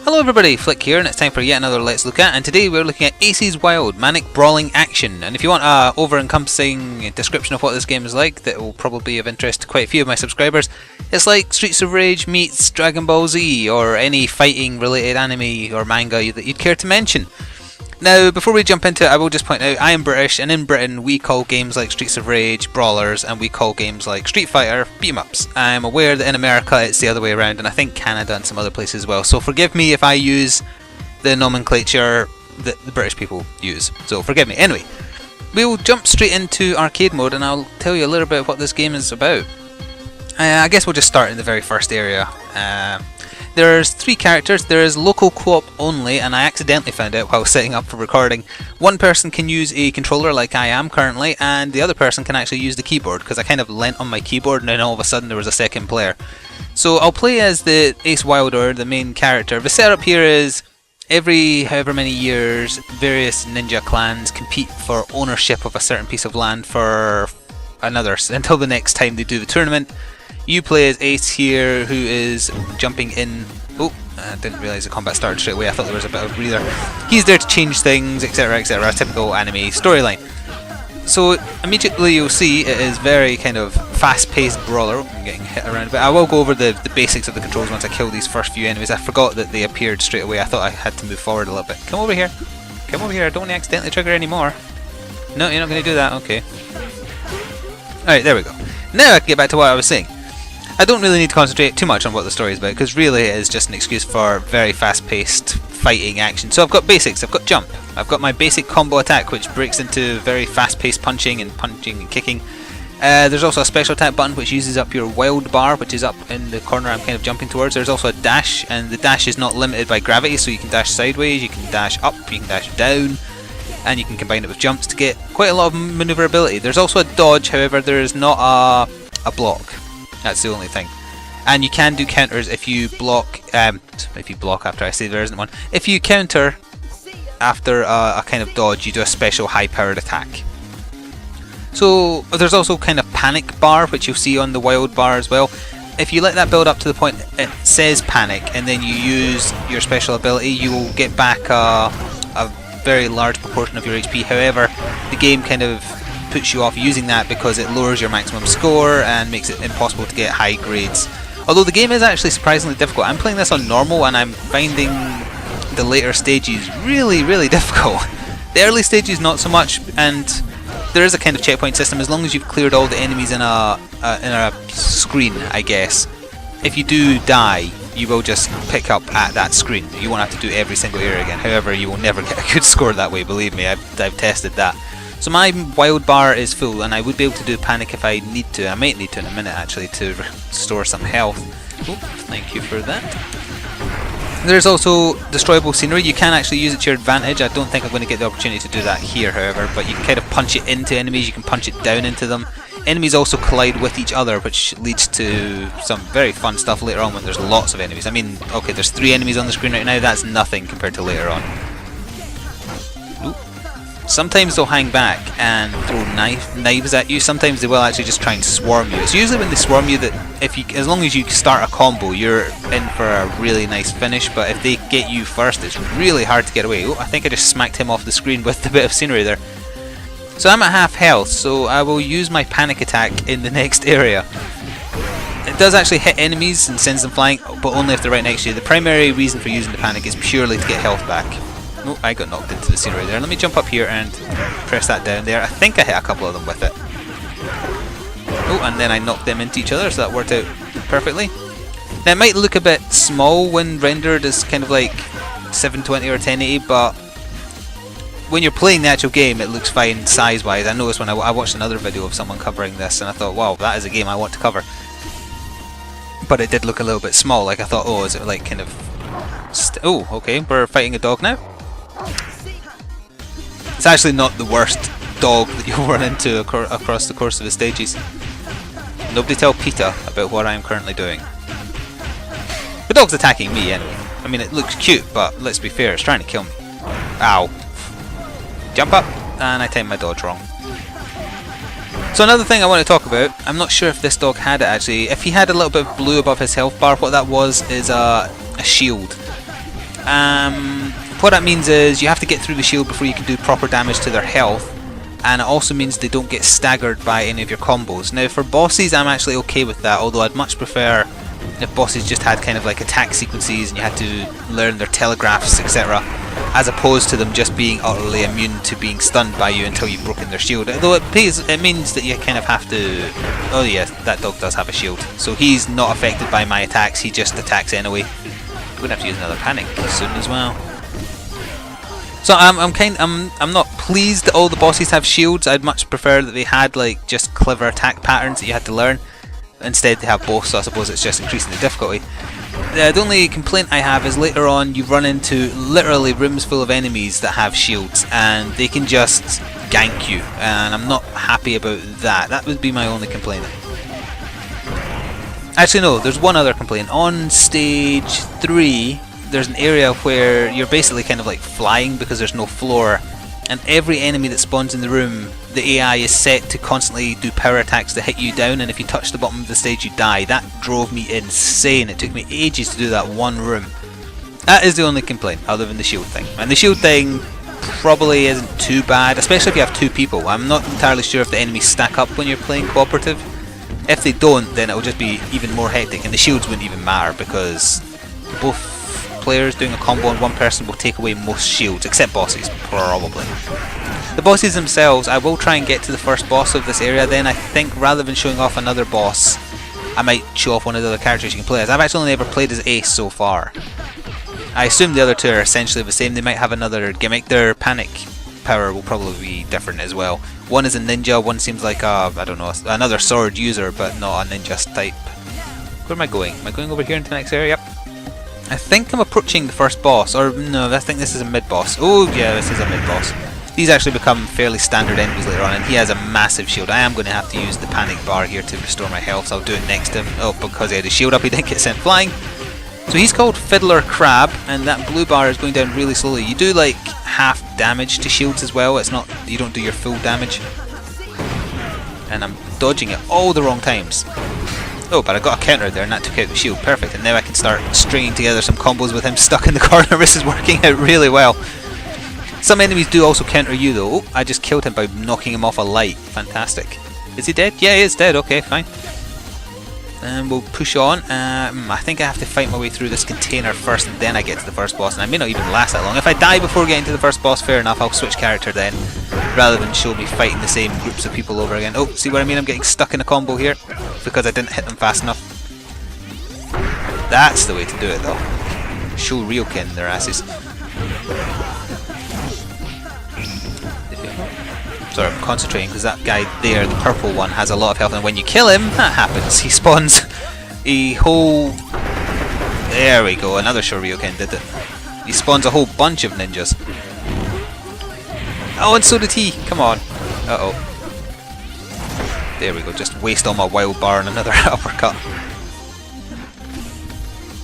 Hello everybody, Flick here, and it's time for yet another Let's Look At, and today we're looking at Aces Wild, Manic Brawling Action. And if you want a over-encompassing description of what this game is like, that will probably be of interest to quite a few of my subscribers, it's like Streets of Rage meets Dragon Ball Z, or any fighting related anime or manga that you'd care to mention. Now, before we jump into it, I will just point out I am British, and in Britain we call games like Streets of Rage brawlers, and we call games like Street Fighter beat-em-ups. I'm aware that in America it's the other way around, and I think Canada and some other places as well, so forgive me if I use the nomenclature that the British people use, so forgive me. Anyway, we'll jump straight into arcade mode and I'll tell you a little bit of what this game is about. I guess we'll just start in the very first area. There's 3 characters. There is local co-op only, and I accidentally found out while setting up for recording. One person can use a controller like I am currently, and the other person can actually use the keyboard, because I kind of leant on my keyboard and then all of a sudden there was a second player. So I'll play as the Ace Wilder, the main character. The setup here is every however many years various ninja clans compete for ownership of a certain piece of land for another, until the next time they do the tournament. You play as Ace here, who is jumping in. Oh, I didn't realise the combat started straight away. I thought there was a bit of a breather. He's there to change things, etc, etc. Typical anime storyline. So immediately you'll see it is very kind of fast-paced brawler. I'm getting hit around a bit. I will go over the basics of the controls once I kill these first few enemies. I forgot that they appeared straight away. I thought I had to move forward a little bit. Come over here. Come over here. I don't want to accidentally trigger anymore. No, you're not going to do that. Okay. Alright, there we go. Now I can get back to what I was saying. I don't really need to concentrate too much on what the story is about, because really it is just an excuse for very fast-paced fighting action. So I've got basics, I've got jump, I've got my basic combo attack, which breaks into very fast-paced punching and kicking. There's also a special attack button which uses up your wild bar, which is up in the corner I'm kind of jumping towards. There's also a dash, and the dash is not limited by gravity, so you can dash sideways, you can dash up, you can dash down, and you can combine it with jumps to get quite a lot of maneuverability. There's also a dodge, however there is not a block. That's the only thing. And you can do counters if you block after I say there isn't one. If you counter after a kind of dodge, you do a special high-powered attack. So there's also kind of panic bar, which you'll see on the wild bar as well. If you let that build up to the point it says panic, and then you use your special ability, you will get back a very large proportion of your HP. However, the game kind of puts you off using that because it lowers your maximum score and makes it impossible to get high grades. Although the game is actually surprisingly difficult. I'm playing this on normal and I'm finding the later stages really, really difficult. The early stages not so much, and there is a kind of checkpoint system as long as you've cleared all the enemies in a screen, I guess. If you do die, you will just pick up at that screen. You won't have to do every single area again. However, you will never get a good score that way, believe me, I've tested that. So my wild bar is full, and I would be able to do panic if I need to. I might need to in a minute actually to restore some health. Oh, thank you for that. There's also destroyable scenery. You can actually use it to your advantage. I don't think I'm going to get the opportunity to do that here, however, but you can kind of punch it into enemies, you can punch it down into them. Enemies also collide with each other, which leads to some very fun stuff later on when there's lots of enemies. I mean, okay, there's 3 enemies on the screen right now, that's nothing compared to later on. Sometimes they'll hang back and throw knives at you. Sometimes they will actually just try and swarm you. It's usually when they swarm you that as long as you start a combo, you're in for a really nice finish. But if they get you first, it's really hard to get away. Oh, I think I just smacked him off the screen with the bit of scenery there. So I'm at half health, so I will use my panic attack in the next area. It does actually hit enemies and sends them flying, but only if they're right next to you. The primary reason for using the panic is purely to get health back. Oh, I got knocked into the scenery there. Let me jump up here and press that down there. I think I hit a couple of them with it. Oh, and then I knocked them into each other, so that worked out perfectly. Now, it might look a bit small when rendered as kind of like 720 or 1080, but when you're playing the actual game, it looks fine size-wise. I noticed when I watched another video of someone covering this, and I thought, wow, that is a game I want to cover. But it did look a little bit small. Like, I thought, oh, is it like kind of... oh, okay, we're fighting a dog now. It's actually not the worst dog that you'll run into across the course of the stages. Nobody tell PETA about what I am currently doing. The dog's attacking me anyway. I mean, it looks cute, but let's be fair, it's trying to kill me. Ow. Jump up, and I timed my dodge wrong. So another thing I want to talk about, I'm not sure if this dog had it actually. If he had a little bit of blue above his health bar, what that was is a shield. What that means is you have to get through the shield before you can do proper damage to their health, and it also means they don't get staggered by any of your combos. Now for bosses I'm actually okay with that, although I'd much prefer if bosses just had kind of like attack sequences and you had to learn their telegraphs, etc., as opposed to them just being utterly immune to being stunned by you until you've broken their shield. Although it means that you kind of have to... Oh yeah, that dog does have a shield, so he's not affected by my attacks, he just attacks anyway. We're gonna have to use another panic soon as well. So I'm not pleased that all the bosses have shields. I'd much prefer that they had like just clever attack patterns that you had to learn. Instead they have both, so I suppose it's just increasing the difficulty. The only complaint I have is later on you run into literally rooms full of enemies that have shields and they can just gank you, and I'm not happy about that. That would be my only complaint. Actually no, there's one other complaint. On stage 3 there's an area where you're basically kind of like flying because there's no floor, and every enemy that spawns in the room, the AI is set to constantly do power attacks to hit you down, and if you touch the bottom of the stage you die. That drove me insane. It took me ages to do that one room. That is the only complaint, other than the shield thing. And the shield thing probably isn't too bad, especially if you have two people. I'm not entirely sure if the enemies stack up when you're playing cooperative. If they don't, then it'll just be even more hectic, and the shields wouldn't even matter because both players doing a combo on one person will take away most shields, except bosses, probably. The bosses themselves, I will try and get to the first boss of this area, then I think rather than showing off another boss, I might show off one of the other characters you can play as. I've actually only ever played as Ace so far. I assume the other two are essentially the same. They might have another gimmick. Their panic power will probably be different as well. One is a ninja, one seems like a, I don't know, another sword user, but not a ninja type. Where am I going? Am I going over here into the next area? Yep. I think I'm approaching the first boss, or no, I think this is a mid-boss. Oh yeah, this is a mid-boss. These actually become fairly standard enemies later on, and he has a massive shield. I am going to have to use the panic bar here to restore my health, so I'll do it next to him. Oh, because he had his shield up, he didn't get sent flying. So he's called Fiddler Crab, and that blue bar is going down really slowly. You do like half damage to shields as well, it's not, you don't do your full damage. And I'm dodging it all the wrong times. Oh, but I got a counter there and that took out the shield. Perfect, and now I can start stringing together some combos with him stuck in the corner. This is working out really well. Some enemies do also counter you though. Oh, I just killed him by knocking him off a light. Fantastic. Is he dead? Yeah, he is dead. Okay, fine. And we'll push on. I think I have to fight my way through this container first and then I get to the first boss, and I may not even last that long. If I die before getting to the first boss, fair enough, I'll switch character then, rather than show me fighting the same groups of people over again. Oh, see what I mean? I'm getting stuck in a combo here because I didn't hit them fast enough. That's the way to do it though. Show Ryoken their asses. Sorry, I'm concentrating because that guy there, the purple one, has a lot of health, and when you kill him, that happens. He spawns a whole... There we go, another Shoryuken did it. He spawns a whole bunch of ninjas. Oh, and so did he. Come on. Uh-oh. There we go, just waste all my wild bar and another uppercut.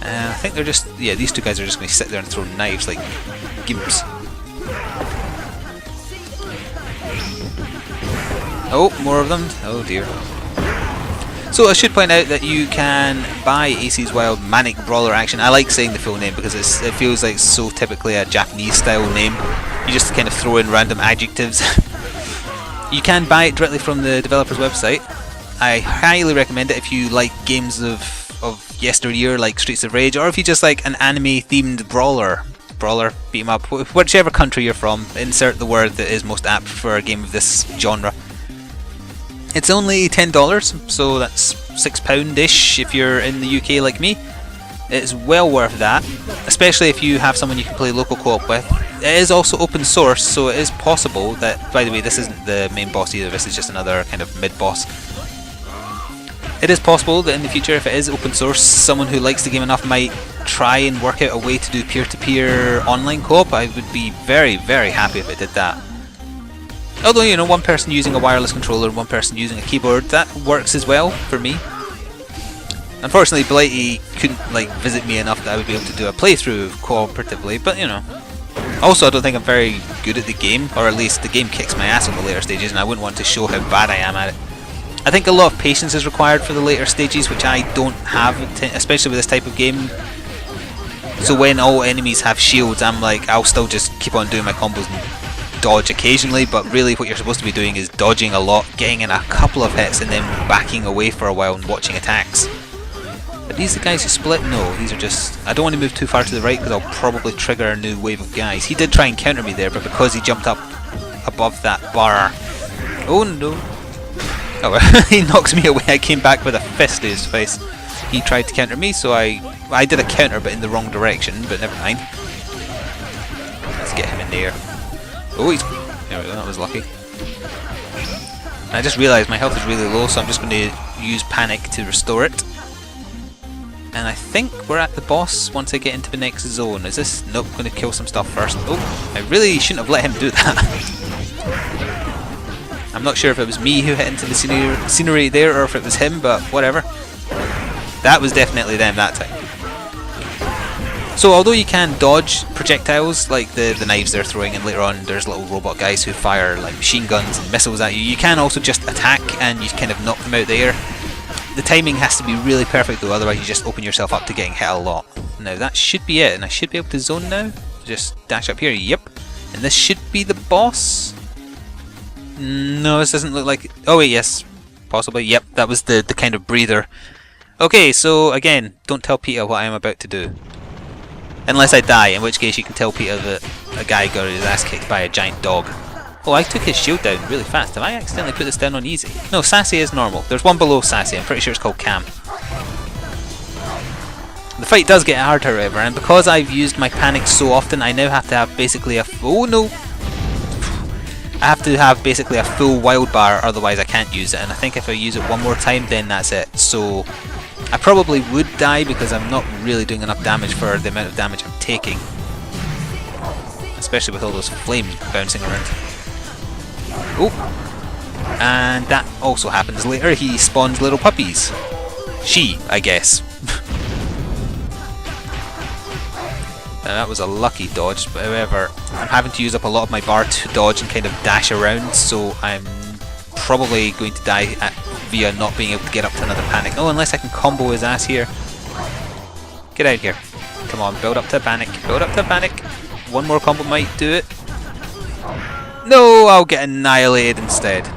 I think they're just... Yeah, these two guys are just going to sit there and throw knives like gimps. Oh, more of them. Oh dear. So I should point out that you can buy AC's Wild Manic Brawler Action. I like saying the full name because it feels like so typically a Japanese style name. You just kind of throw in random adjectives. You can buy it directly from the developer's website. I highly recommend it if you like games of yesteryear like Streets of Rage, or if you just like an anime themed brawler, beat 'em up, whichever country you're from, insert the word that is most apt for a game of this genre. It's only $10, so that's £6-ish if you're in the UK like me. It's well worth that, especially if you have someone you can play local co-op with. It is also open source, so it is possible that, by the way, this isn't the main boss either, this is just another kind of mid-boss. It is possible that in the future, if it is open source, someone who likes the game enough might try and work out a way to do peer-to-peer online co-op. I would be very, very happy if it did that. Although, you know, one person using a wireless controller and one person using a keyboard, that works as well for me. Unfortunately, Blighty couldn't like visit me enough that I would be able to do a playthrough cooperatively, but you know. Also, I don't think I'm very good at the game, or at least the game kicks my ass on the later stages, and I wouldn't want to show how bad I am at it. I think a lot of patience is required for the later stages, which I don't have, especially with this type of game. So when all enemies have shields, I'm like, I'll still just keep on doing my combos and dodge occasionally, but really what you're supposed to be doing is dodging a lot, getting in a couple of hits, and then backing away for a while and watching attacks. Are these the guys who split? No, these are just... I don't want to move too far to the right because I'll probably trigger a new wave of guys. He did try and counter me there, but because he jumped up above that bar... Oh no! Oh, he knocks me away. I came back with a fist to his face. He tried to counter me, so I did a counter but in the wrong direction, but never mind. Let's get him in there. Oh, he's... There we go, that was lucky. And I just realised my health is really low, so I'm just going to use Panic to restore it. And I think we're at the boss once I get into the next zone. Is this... Nope, going to kill some stuff first. Oh, I really shouldn't have let him do that. I'm not sure if it was me who hit into the scenery there or if it was him, but whatever. That was definitely them that time. So although you can dodge projectiles like the knives they're throwing, and later on there's little robot guys who fire like machine guns and missiles at you, you can also just attack and you kind of knock them out of the air. The timing has to be really perfect though, otherwise you just open yourself up to getting hit a lot. Now that should be it, and I should be able to zone now. Just dash up here, yep. And this should be the boss. No, this doesn't look like... Oh wait, yes. Possibly, yep, that was the kind of breather. Okay, so again, don't tell Peter what I am about to do. Unless I die, in which case you can tell Peter that a guy got his ass kicked by a giant dog. Oh, I took his shield down really fast. Have I accidentally put this down on easy? No, Sassy is normal. There's one below Sassy. I'm pretty sure it's called Cam. The fight does get hard, however, and because I've used my Panic so often, I now have to have basically a... Oh no! I have to have basically a full wild bar, otherwise I can't use it, and I think if I use it one more time, then that's it. So I probably would die because I'm not really doing enough damage for the amount of damage I'm taking. Especially with all those flames bouncing around. Oh! And that also happens later. He spawns little puppies. She, I guess. Now that was a lucky dodge, but however, I'm having to use up a lot of my bar to dodge and kind of dash around, so I'm probably going to die via not being able to get up to another Panic. Oh, unless I can combo his ass here. Get out here. Come on, build up to a Panic. Build up to a Panic. One more combo might do it. No, I'll get annihilated instead.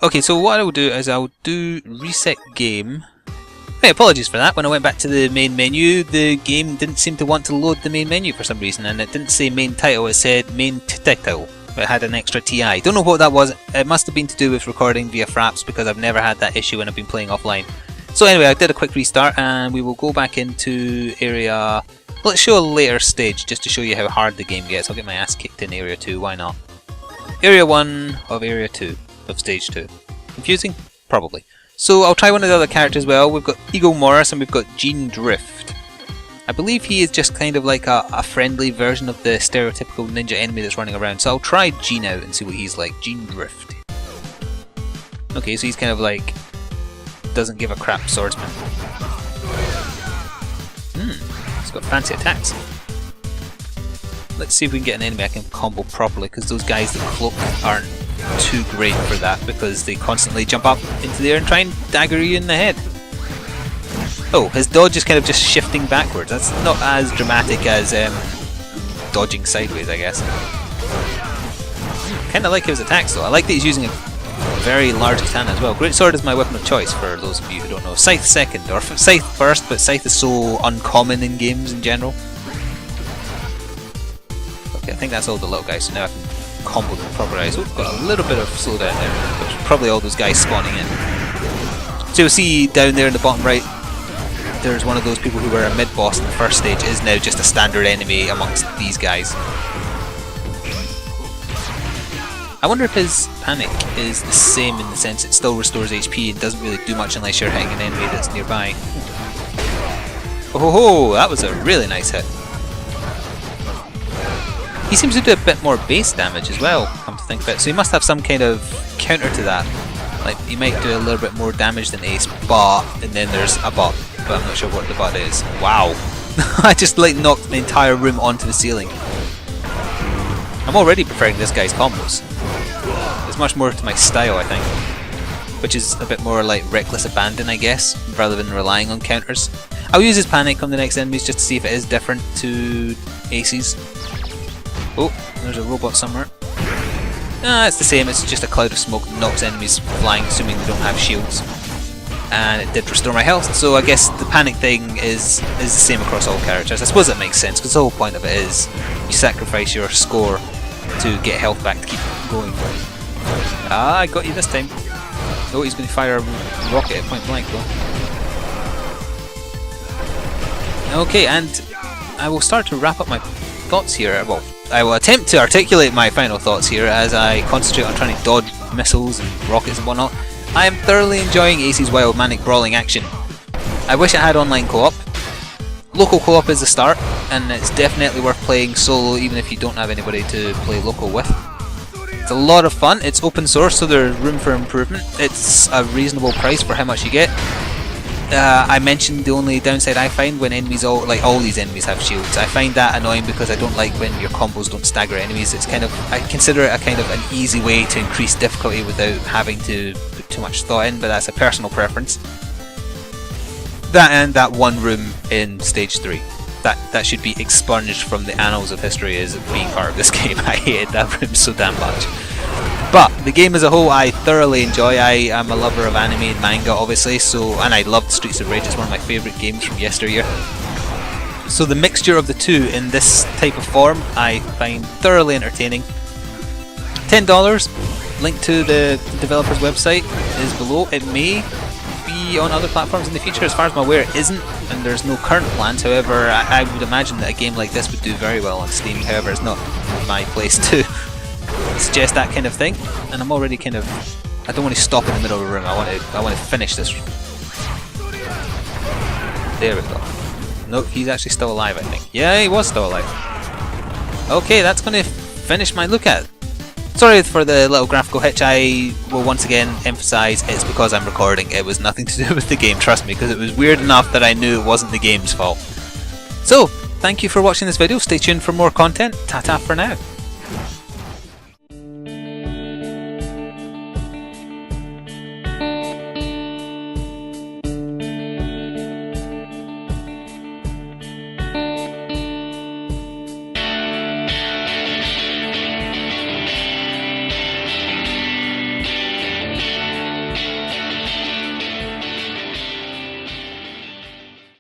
Okay, so what I'll do is I'll do reset game. Hey, apologies for that. When I went back to the main menu, the game didn't seem to want to load the main menu for some reason, and it didn't say main title, it said main title. It had an extra TI. Don't know what that was. It must have been to do with recording via Fraps because I've never had that issue when I've been playing offline. So anyway, I did a quick restart and we will go back into area... Let's show a later stage just to show you how hard the game gets. I'll get my ass kicked in area 2, why not? Area 1 of area 2 of stage 2. Confusing? Probably. So I'll try one of the other characters as well. We've got Eagle Morris and we've got Gene Drift. I believe he is just kind of like a friendly version of the stereotypical ninja enemy that's running around. So I'll try Gene out and see what he's like. Gene Drift. Okay, so he's kind of like... doesn't give a crap swordsman. He's got fancy attacks. Let's see if we can get an enemy I can combo properly, because those guys that cloak aren't too great for that because they constantly jump up into the air and try and dagger you in the head. Oh, his dodge is kind of just shifting backwards. That's not as dramatic as dodging sideways, I guess. Kind of like his attacks though. I like that he's using a very large katana as well. Greatsword is my weapon of choice for those of you who don't know. Scythe second, or Scythe first, but Scythe is so uncommon in games in general. Okay, I think that's all the little guys, so now I can combo them properly. So we've got a little bit of slowdown there, which is probably all those guys spawning in. So you'll see down there in the bottom right, there's one of those people who were a mid-boss in the first stage, is now just a standard enemy amongst these guys. I wonder if his Panic is the same in the sense it still restores HP and doesn't really do much unless you're hitting an enemy that's nearby. Oh ho ho, that was a really nice hit. He seems to do a bit more base damage as well, come to think of it, so he must have some kind of counter to that. Like, he might do a little bit more damage than Ace, but, and then there's a but I'm not sure what the but is. Wow! I just like knocked the entire room onto the ceiling. I'm already preferring this guy's combos. It's much more to my style, I think. Which is a bit more like reckless abandon, I guess, rather than relying on counters. I'll use his panic on the next enemies just to see if it is different to Ace's. Oh, there's a robot somewhere. It's the same, it's just a cloud of smoke that knocks enemies flying, assuming they don't have shields. And it did restore my health, so I guess the panic thing is the same across all characters. I suppose that makes sense, because the whole point of it is you sacrifice your score to get health back to keep going. Ah, I got you this time. Oh, he's going to fire a rocket at point blank though. Okay, and I will start to wrap up my thoughts here. Well, I will attempt to articulate my final thoughts here as I concentrate on trying to dodge missiles and rockets and whatnot. I am thoroughly enjoying Ace's Wild Manic Brawling action. I wish it had online co-op. Local co-op is the start, and it's definitely worth playing solo even if you don't have anybody to play local with. It's a lot of fun, it's open source so there's room for improvement. It's a reasonable price for how much you get. I mentioned the only downside I find when enemies, all these enemies have shields. I find that annoying because I don't like when your combos don't stagger enemies. It's kind of, I consider it a kind of an easy way to increase difficulty without having to put too much thought in, but that's a personal preference. That and that one room in stage 3. That should be expunged from the annals of history as being part of this game. I hated that room so damn much. But the game as a whole I thoroughly enjoy. I am a lover of anime and manga obviously, and I loved Streets of Rage. It's one of my favourite games from yesteryear. So the mixture of the two in this type of form I find thoroughly entertaining. $10, link to the developer's website is below. It may be on other platforms in the future. As far as I'm aware it isn't, and there's no current plans. However, I would imagine that a game like this would do very well on Steam. However, it's not my place to suggest that kind of thing, and I'm already kind of, I don't want to stop in the middle of a room. I want to finish this. There we go. Nope, he's actually still alive, I think. Yeah, he was still alive. Okay, that's going to finish my look at. Sorry for the little graphical hitch. I will once again emphasise it's because I'm recording. It was nothing to do with the game, trust me, because it was weird enough that I knew it wasn't the game's fault. So, thank you for watching this video. Stay tuned for more content. Ta-ta for now.